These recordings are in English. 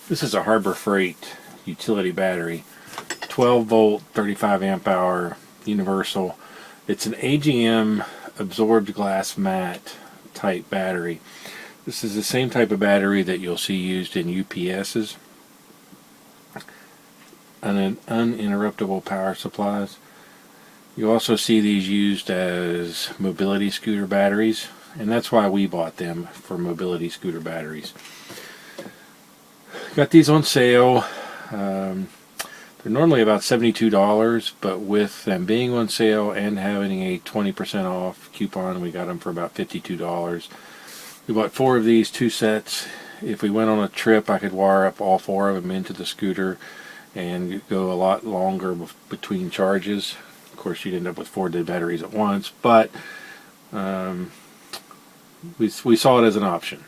This is a Harbor Freight utility battery, 12 volt, 35 amp hour, universal. It's an AGM absorbed glass mat type battery. This is the same type of battery that you'll see used in UPSs and uninterruptible power supplies. You also see these used as mobility scooter batteries, and that's why we bought them, for mobility scooter batteries. Got these on sale. They're normally about $72, but with them being on sale and having a 20% off coupon, we got them for about $52. We bought 4 of these, 2 sets. If we went on a trip, I could wire up all 4 of them into the scooter and go a lot longer between charges. Of course, you'd end up with 4 dead batteries at once, but we saw it as an option.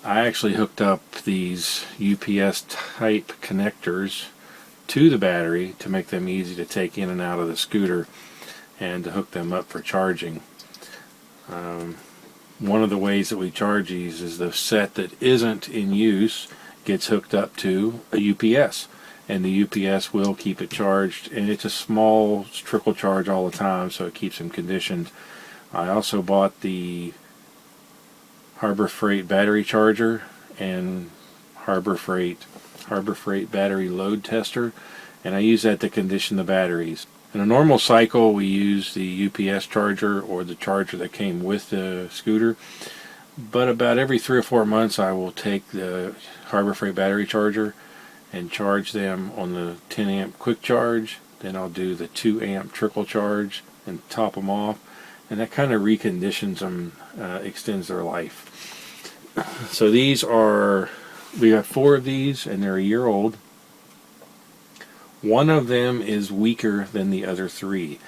I actually hooked up these UPS type connectors to the battery to make them easy to take in and out of the scooter and to hook them up for charging. One of the ways that we charge these is the set that isn't in use gets hooked up to a UPS, and the UPS will keep it charged, and it's a small trickle charge all the time, so it keeps them conditioned. I also bought the Harbor Freight battery charger and Harbor Freight battery load tester, and I use that to condition the batteries. In a normal cycle, we use the UPS charger or the charger that came with the scooter, but about every 3 or 4 months I will take the Harbor Freight battery charger and charge them on the 10 amp quick charge. Then I'll do the 2 amp trickle charge and top them off, and that kind of reconditions them, extends their life. So we have 4 of these, and they're a year old. One of them is weaker than the other 3.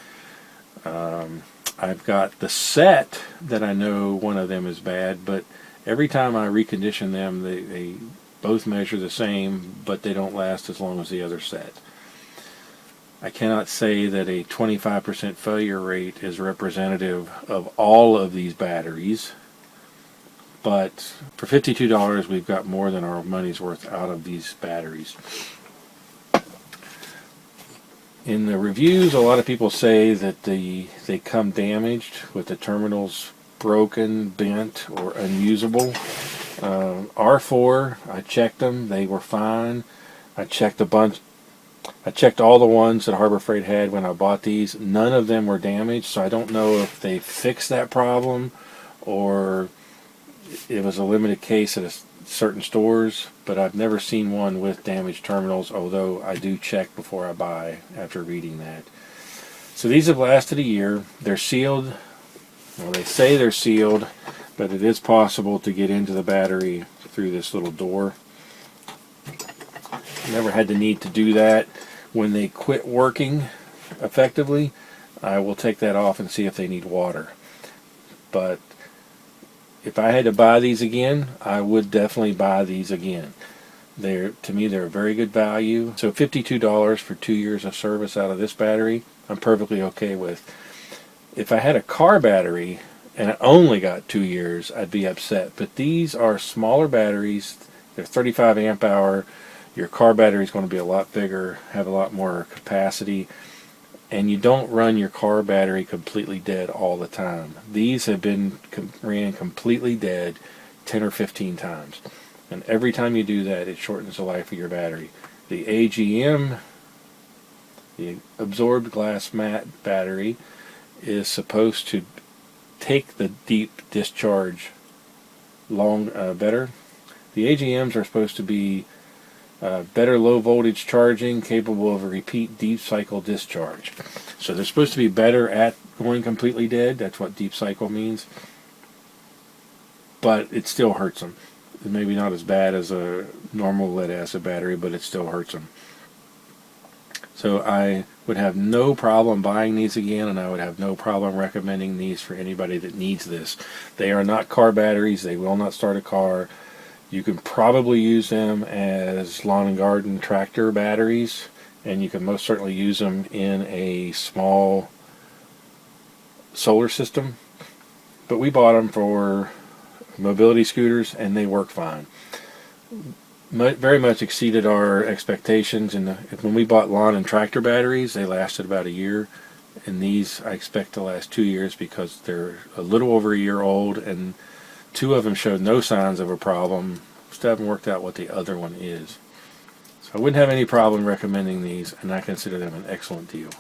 I've got the set that I know one of them is bad, but every time I recondition them, they both measure the same, but they don't last as long as the other set. I cannot say that a 25% failure rate is representative of all of these batteries, but for $52 we've got more than our money's worth out of these batteries. In the reviews, a lot of people say that they come damaged with the terminals broken, bent, or unusable. R4, I checked them, they were fine. I checked all the ones that Harbor Freight had when I bought these. None of them were damaged, so I don't know if they fixed that problem or it was a limited case at certain stores, but I've never seen one with damaged terminals, although I do check before I buy after reading that. So these have lasted a year. They're sealed. Well, they say they're sealed, but it is possible to get into the battery through this little door. Never had the need to do that. When they quit working effectively, I will take that off and see if they need water. But if I had to buy these again, I would definitely buy these again. To me, they're a very good value. So $52 for 2 years of service out of this battery, I'm perfectly okay with. If I had a car battery and I only got 2 years, I'd be upset. But these are smaller batteries. They're 35 amp hour. Your car battery is going to be a lot bigger, have a lot more capacity, and you don't run your car battery completely dead all the time. These have been ran completely dead 10 or 15 times, and every time you do that, it shortens the life of your battery. The AGM, the absorbed glass mat battery, is supposed to take the deep discharge better. The AGMs are supposed to be better low voltage charging, capable of a repeat deep cycle discharge. So they're supposed to be better at going completely dead. That's what deep cycle means. But it still hurts them. Maybe not as bad as a normal lead acid battery, but it still hurts them. So I would have no problem buying these again, and I would have no problem recommending these for anybody that needs this. They are not car batteries. They will not start a car. You can probably use them as lawn and garden tractor batteries, and you can most certainly use them in a small solar system. But we bought them for mobility scooters, and they work fine. Very much exceeded our expectations. And when we bought lawn and tractor batteries, they lasted about a year. And these I expect to last 2 years because they're a little over a year old, and 2 of them showed no signs of a problem. Still haven't worked out what the other one is. So I wouldn't have any problem recommending these, and I consider them an excellent deal.